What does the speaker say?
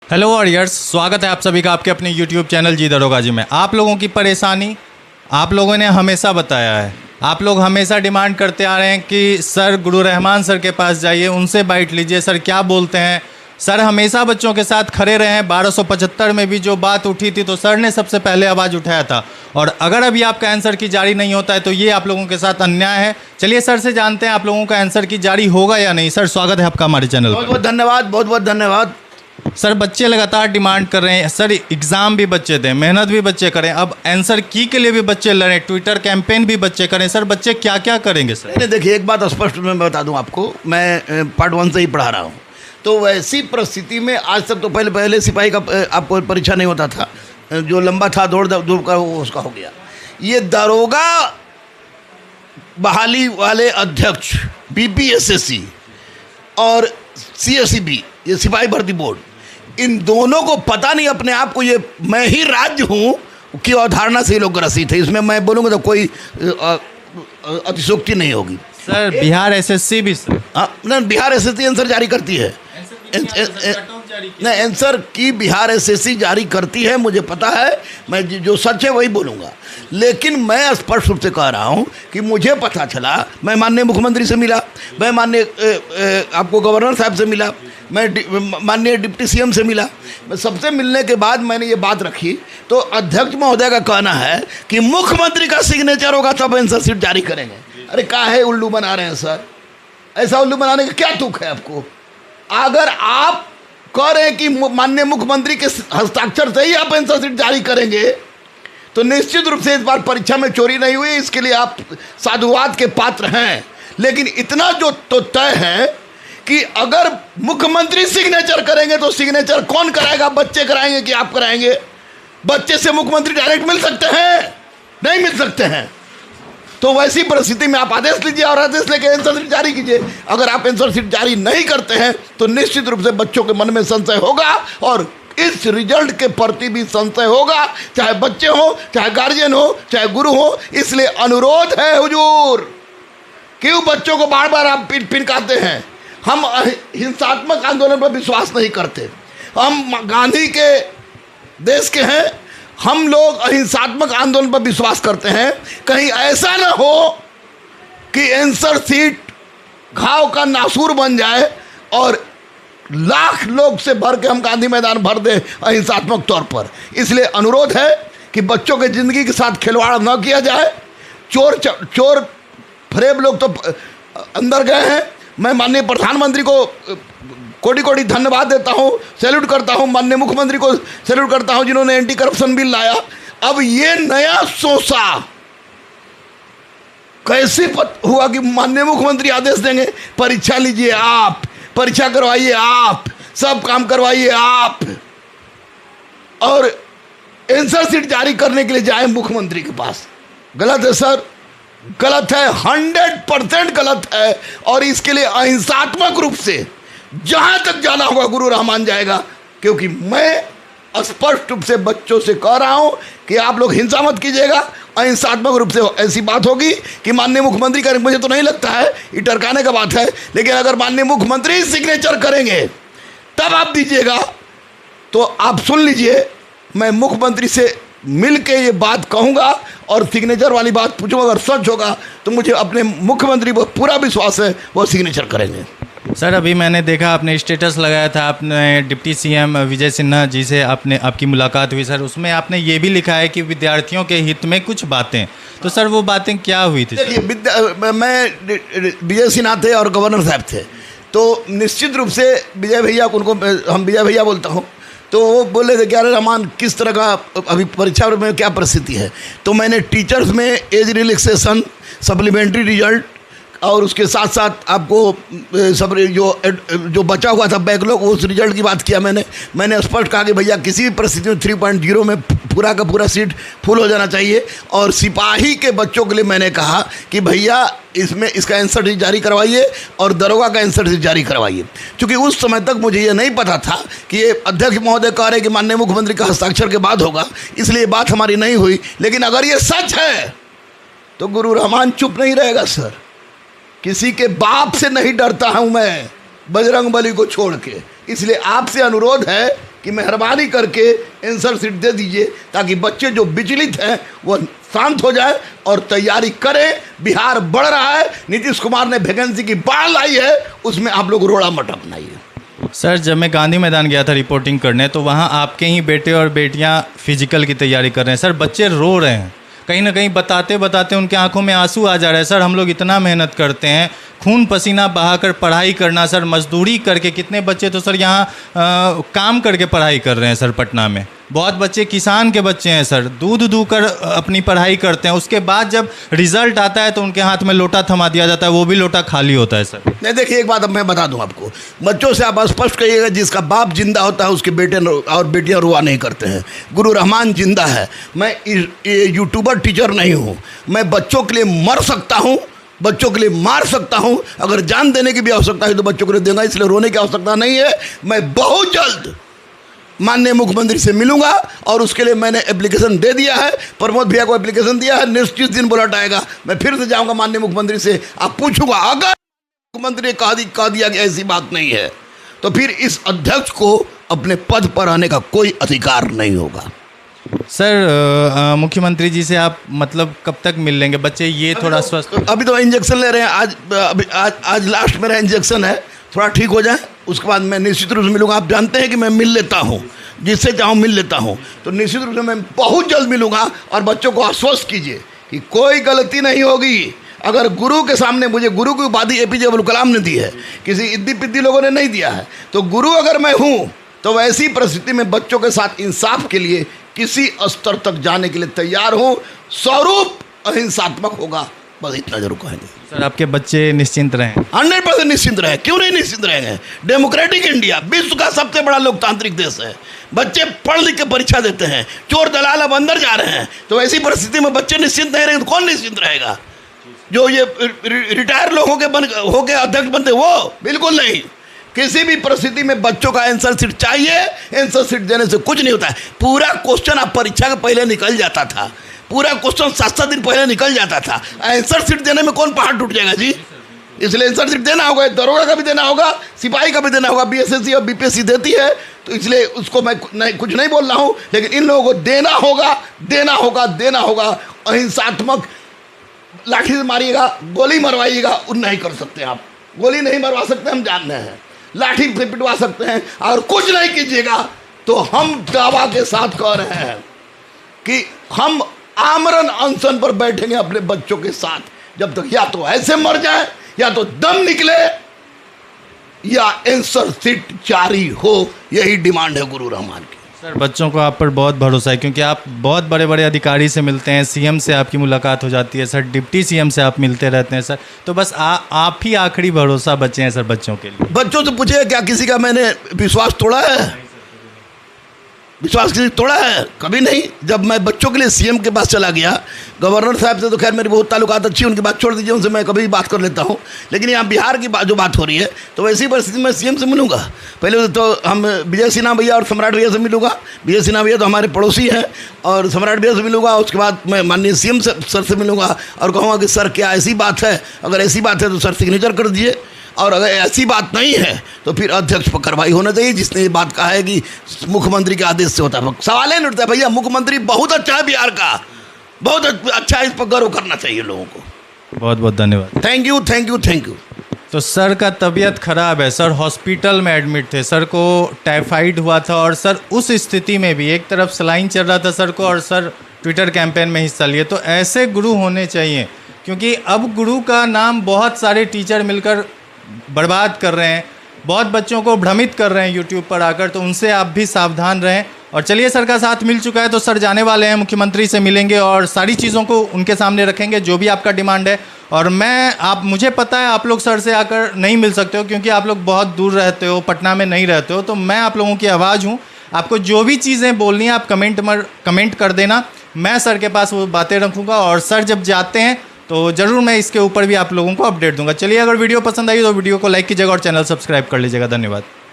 Hello warriors, स्वागत है आप सभी का आपके अपने यूट्यूब चैनल जी दरोगा जी में। आप लोगों की परेशानी आप लोगों ने हमेशा बताया है। आप लोग हमेशा डिमांड करते आ रहे हैं कि सर गुरु रहमान सर के पास जाइए, उनसे बाइट लीजिए, सर क्या बोलते हैं। सर हमेशा बच्चों के साथ खड़े रहे हैं। 1275 में भी जो बात उठी थी तो सर ने सबसे पहले आवाज़ उठाया था, और अगर अभी आपका आंसर की जारी नहीं होता है तो ये आप लोगों के साथ अन्याय है। चलिए सर से जानते हैं आप लोगों का आंसर की जारी होगा या नहीं। सर स्वागत है आपका हमारे चैनल पर। बहुत बहुत धन्यवाद, बहुत बहुत धन्यवाद। सर बच्चे लगातार डिमांड कर रहे हैं, सर एग्ज़ाम भी बच्चे दें, मेहनत भी बच्चे करें, अब आंसर की के लिए भी बच्चे लड़ें, ट्विटर कैंपेन भी बच्चे करें। सर बच्चे क्या क्या करेंगे सर? नहीं देखिए, एक बात स्पष्ट मैं बता दूं आपको, मैं पार्ट 1 से ही पढ़ा रहा हूं। तो वैसी परिस्थिति में आज तक तो पहले सिपाही का आपको परीक्षा नहीं होता था, जो लंबा था दौड़ का वो उसका हो गया। ये दरोगा बहाली वाले अध्यक्ष बीपीएसएससी और सीएसईबी, ये सिपाही भर्ती बोर्ड, इन दोनों को पता नहीं अपने आप को ये मैं ही राज्य हूँ की अवधारणा से ये लोग ग्रसित है। इसमें मैं बोलूँगा तो कोई अतिशोक्ति नहीं होगी। सर बिहार एसएससी भी सर, ना बिहार एसएससी आंसर जारी करती है, नहीं आंसर की बिहार एसएससी जारी करती है, मुझे पता है, मैं जो सच है वही बोलूँगा। लेकिन मैं स्पष्ट रूप से कह रहा हूँ कि मुझे पता चला, मैं माननीय मुख्यमंत्री से मिला, मैं माननीय आपको गवर्नर साहब से मिला, मैं माननीय डिप्टी सीएम से मिला, मैं सबसे मिलने के बाद मैंने ये बात रखी। तो अध्यक्ष महोदय का कहना है कि मुख्यमंत्री का सिग्नेचर होगा तब आंसर शीट जारी करेंगे। अरे काहे उल्लू बना रहे हैं सर? ऐसा उल्लू बनाने का क्या तुक है आपको? अगर आप कह रहे हैं कि माननीय मुख्यमंत्री के हस्ताक्षर से ही आप आंसर शीट जारी करेंगे तो निश्चित रूप से इस बार परीक्षा में चोरी नहीं हुई, इसके लिए आप साधुवाद के पात्र हैं। लेकिन इतना जो तो तय है कि अगर मुख्यमंत्री सिग्नेचर करेंगे तो सिग्नेचर कौन कराएगा? बच्चे कराएंगे कि आप कराएंगे? बच्चे से मुख्यमंत्री डायरेक्ट मिल सकते हैं? नहीं मिल सकते हैं। तो वैसी परिस्थिति में आप आदेश लीजिए और आदेश लेके आंसर शीट जारी कीजिए। अगर आप आंसर शीट जारी नहीं करते हैं तो निश्चित रूप से बच्चों के मन में संशय होगा और इस रिजल्ट के प्रति भी संशय होगा, चाहे बच्चे हो, चाहे गार्जियन हो, चाहे गुरु हो। इसलिए अनुरोध है हुजूर, क्यों बच्चों को बार बार आप पिनकाते हैं? हम हिंसात्मक आंदोलन पर विश्वास नहीं करते, हम गांधी के देश के हैं, हम लोग अहिंसात्मक आंदोलन पर विश्वास करते हैं। कहीं ऐसा ना हो कि आंसर शीट घाव का नासूर बन जाए और लाख लोग से भर के हम गांधी मैदान भर दें अहिंसात्मक तौर पर। इसलिए अनुरोध है कि बच्चों के ज़िंदगी के साथ खिलवाड़ न किया जाए। चोर फरेब लोग तो अंदर गए हैं। मैं माननीय प्रधानमंत्री को कोटि कोटि धन्यवाद देता हूँ, सैल्यूट करता हूँ, माननीय मुख्यमंत्री को सैल्यूट करता हूँ जिन्होंने एंटी करप्शन बिल लाया। अब ये नया सोचा कैसे हुआ कि माननीय मुख्यमंत्री आदेश देंगे परीक्षा लीजिए आप, परीक्षा करवाइए आप, सब काम करवाइए आप, और आंसर शीट जारी करने के लिए जाए मुख्यमंत्री के पास। गलत है सर, गलत है, 100% गलत है। और इसके लिए अहिंसात्मक रूप से जहां तक जाना होगा गुरु रहमान जाएगा, क्योंकि मैं स्पष्ट रूप से बच्चों से कह रहा हूं कि आप लोग हिंसा मत कीजिएगा। अहिंसात्मक रूप से ऐसी बात होगी कि माननीय मुख्यमंत्री करेंगे, मुझे तो नहीं लगता है, ये टरकाने का बात है, लेकिन अगर माननीय मुख्यमंत्री सिग्नेचर करेंगे तब आप दीजिएगा। तो आप सुन लीजिए, मैं मुख्यमंत्री से मिल के ये बात कहूँगा और सिग्नेचर वाली बात पूछूँगा। अगर सच होगा तो मुझे अपने मुख्यमंत्री पर पूरा विश्वास है, वो सिग्नेचर करेंगे। सर अभी मैंने देखा आपने स्टेटस लगाया था, आपने डिप्टी सीएम विजय सिन्हा जी से आपकी मुलाकात हुई सर, उसमें आपने ये भी लिखा है कि विद्यार्थियों के हित में कुछ बातें, तो सर वो बातें क्या हुई थी? देखिए, मैं विजय सिन्हा थे और गवर्नर साहब थे, तो निश्चित रूप से विजय भैया, उनको हम विजय भैया बोलता हूँ, तो वो बोले थे कि अरे रहमान किस तरह का अभी परीक्षा में क्या परिस्थिति है। तो मैंने टीचर्स में एज रिलैक्सेशन, सप्लीमेंट्री रिजल्ट और उसके साथ साथ आपको सब जो बचा हुआ था बैकलॉग, उस रिजल्ट की बात किया। मैंने स्पष्ट कहा कि भैया किसी भी परिस्थिति में 3.0 में पूरा का पूरा सीट फुल हो जाना चाहिए। और सिपाही के बच्चों के लिए मैंने कहा कि भैया इसमें इसका आंसर शीट जारी करवाइए और दरोगा का आंसर शीट जारी करवाइए। क्योंकि उस समय तक मुझे ये नहीं पता था कि ये अध्यक्ष महोदय कह रहे कि माननीय मुख्यमंत्री का हस्ताक्षर के बाद होगा, इसलिए बात हमारी नहीं हुई। लेकिन अगर ये सच है तो गुरु रहमान चुप नहीं रहेगा सर। किसी के बाप से नहीं डरता हूं मैं, बजरंग बली को छोड़ के। इसलिए आपसे अनुरोध है कि मेहरबानी करके आंसर शीट दे दीजिए, ताकि बच्चे जो विचलित हैं वो शांत हो जाए और तैयारी करें। बिहार बढ़ रहा है, नीतीश कुमार ने वैकेंसी की बाढ़ लाई है, उसमें आप लोग रोड़ा मत अपनाइए। सर, जब मैं गांधी मैदान गया था रिपोर्टिंग करने, तो वहाँ आपके ही बेटे और बेटियाँ फिजिकल की तैयारी कर रहे हैं। सर, बच्चे रो रहे हैं, कहीं ना कहीं बताते बताते उनके आंखों में आंसू आ जा रहे हैं। सर, हम लोग इतना मेहनत करते हैं, खून पसीना बहाकर पढ़ाई करना, सर मजदूरी करके, कितने बच्चे तो सर यहाँ काम करके पढ़ाई कर रहे हैं सर पटना में। बहुत बच्चे किसान के बच्चे हैं सर, दूध दूकर अपनी पढ़ाई करते हैं। उसके बाद जब रिजल्ट आता है तो उनके हाथ में लोटा थमा दिया जाता है, वो भी लोटा खाली होता है सर। नहीं, देखिए एक बात अब मैं बता दूं आपको, बच्चों से आप स्पष्ट कहिएगा, जिसका बाप जिंदा होता है उसके बेटे और बेटियां रुआ नहीं करते हैं। गुरु रहमान जिंदा है। मैं यूट्यूबर टीचर नहीं हूँ, मैं बच्चों के लिए मर सकता हूँ, बच्चों के लिए मार सकता हूँ। अगर जान देने की भी आवश्यकता है तो बच्चों को लिए देगा, इसलिए रोने की आवश्यकता नहीं है। मैं बहुत जल्द माननीय मुख्यमंत्री से मिलूंगा और उसके लिए मैंने एप्लीकेशन दे दिया है, प्रमोद भैया को एप्लीकेशन दिया है। निश्चित दिन बुलेट आएगा, मैं फिर से जाऊंगा माननीय मुख्यमंत्री से, आप पूछूंगा। अगर मुख्यमंत्री ने कह दिया कि ऐसी बात नहीं है, तो फिर इस अध्यक्ष को अपने पद पर आने का कोई अधिकार नहीं होगा। सर, मुख्यमंत्री जी से आप मतलब कब तक मिल लेंगे? बच्चे ये थोड़ा स्वस्थ, अभी तो इंजेक्शन ले रहे हैं, आज लास्ट मेरा इंजेक्शन है, थोड़ा ठीक हो जाए उसके बाद मैं निश्चित रूप से मिलूंगा। आप जानते हैं कि मैं मिल लेता हूं, जिससे चाहूँ मिल लेता हूं, तो निश्चित रूप से मैं बहुत जल्द मिलूंगा। और बच्चों को आश्वस्त कीजिए कि कोई गलती नहीं होगी। अगर गुरु के सामने, मुझे गुरु की उपाधि एपीजे अब्दुल कलाम ने दी है, किसी इद्दी पिद्दी लोगों ने नहीं दिया है, तो गुरु अगर मैं हूँ तो वैसी परिस्थिति में बच्चों के साथ इंसाफ के लिए किसी स्तर तक जाने के लिए तैयार हूँ। स्वरूप अहिंसात्मक होगा, बस इतना जरूर कहेंगे। सर, आपके बच्चे निश्चिंत रहें? 100% निश्चिंत रहे। क्यों नहीं निश्चिंत रहेंगे? डेमोक्रेटिक इंडिया विश्व का सबसे बड़ा लोकतांत्रिक देश है। बच्चे पढ़ लिख के परीक्षा देते हैं, चोर दलाल अब अंदर जा रहे हैं, तो ऐसी परिस्थिति में बच्चे निश्चिंत नहीं रहेंगे तो कौन निश्चिंत रहेगा? जो ये रिटायर लोग होके अध्यक्ष बनते, वो बिल्कुल नहीं। किसी भी परिस्थिति में बच्चों का आंसर शीट चाहिए। आंसर शीट देने से कुछ नहीं होता है। पूरा क्वेश्चन आप परीक्षा के पहले निकल जाता था, पूरा क्वेश्चन 7-7 दिन पहले निकल जाता था। आंसर शीट देने में कौन पहाड़ टूट जाएगा जी? इसलिए आंसर शीट देना होगा, दरोगा का भी देना होगा, सिपाही का भी देना होगा। बीएसएससी और बीपीएससी देती है, तो इसलिए उसको मैं कुछ नहीं बोल रहा हूँ, लेकिन इन लोगों को देना होगा, देना होगा, देना होगा। अहिंसात्मक लाठी से मारिएगा, गोली मरवाइएगा, उन नहीं कर सकते आप। गोली नहीं मरवा सकते, हम जानते हैं। लाठी से पिटवा सकते हैं, और कुछ नहीं कीजिएगा तो हम दावा के साथ कह रहे हैं कि हम आमरण अनशन पर बैठेंगे अपने बच्चों के साथ, जब तक या तो ऐसे मर जाए, या तो दम निकले, या आंसर शीट जारी हो। यही डिमांड है गुरु रहमान की। सर, बच्चों को आप पर बहुत भरोसा है, क्योंकि आप बहुत बड़े बड़े अधिकारी से मिलते हैं, सीएम से आपकी मुलाकात हो जाती है सर, डिप्टी सीएम से आप मिलते रहते हैं सर, तो बस आप ही आखिरी भरोसा बचे हैं सर बच्चों के लिए। बच्चों से पूछे क्या किसी का मैंने विश्वास तोड़ा है? विश्वास किसी तोड़ा है? कभी नहीं। जब मैं बच्चों के लिए सीएम के पास चला गया, गवर्नर साहब से तो खैर मेरी बहुत ताल्लुकात अच्छी है, उनकी बात छोड़ दीजिए, उनसे मैं कभी भी बात कर लेता हूँ, लेकिन यहाँ बिहार की जो बात हो रही है, तो वैसी परिस्थिति में सीएम से मिलूंगा। पहले तो हम विजय सिन्हा भैया और सम्राट भैया से मिलूंगा। विजय सिन्हा भैया तो हमारे पड़ोसी हैं, और सम्राट भैया से मिलूंगा। उसके बाद मैं माननीय सीएम सर से मिलूंगा और कहूँगा कि सर क्या ऐसी बात है? अगर ऐसी बात है तो सर सिग्नेचर कर दीजिए, और अगर ऐसी बात नहीं है तो फिर अध्यक्ष पर कार्रवाई होना चाहिए, जिसने ये बात कहा है कि मुख्यमंत्री के आदेश से होता है। सवाल ही नहीं उठता भैया, मुख्यमंत्री बहुत अच्छा है बिहार का, बहुत अच्छा है, इस पर गर्व करना चाहिए लोगों को। बहुत बहुत धन्यवाद। Thank you, thank you, thank you. तो सर का तबीयत खराब है सर, हॉस्पिटल में एडमिट थे, सर को टाइफाइड हुआ था, और सर उस स्थिति में भी एक तरफ सलाइन चल रहा था सर को, और सर ट्विटर कैंपेन में हिस्सा लिए। तो ऐसे गुरु होने चाहिए, क्योंकि अब गुरु का नाम बहुत सारे टीचर मिलकर बर्बाद कर रहे हैं, बहुत बच्चों को भ्रमित कर रहे हैं यूट्यूब पर आकर, तो उनसे आप भी सावधान रहें। और चलिए, सर का साथ मिल चुका है, तो सर जाने वाले हैं, मुख्यमंत्री से मिलेंगे और सारी चीज़ों को उनके सामने रखेंगे, जो भी आपका डिमांड है। और मुझे पता है आप लोग सर से आकर नहीं मिल सकते हो, क्योंकि आप लोग बहुत दूर रहते हो, पटना में नहीं रहते हो, तो मैं आप लोगों की आवाज़ हूँ। आपको जो भी चीज़ें बोलनी है आप कमेंट कर देना, मैं सर के पास वो बातें रखूँगा, और सर जब जाते हैं तो ज़रूर मैं इसके ऊपर भी आप लोगों को अपडेट दूंगा। चलिए, अगर वीडियो पसंद आई तो वीडियो को लाइक कीजिएगा और चैनल सब्सक्राइब कर लीजिएगा। धन्यवाद।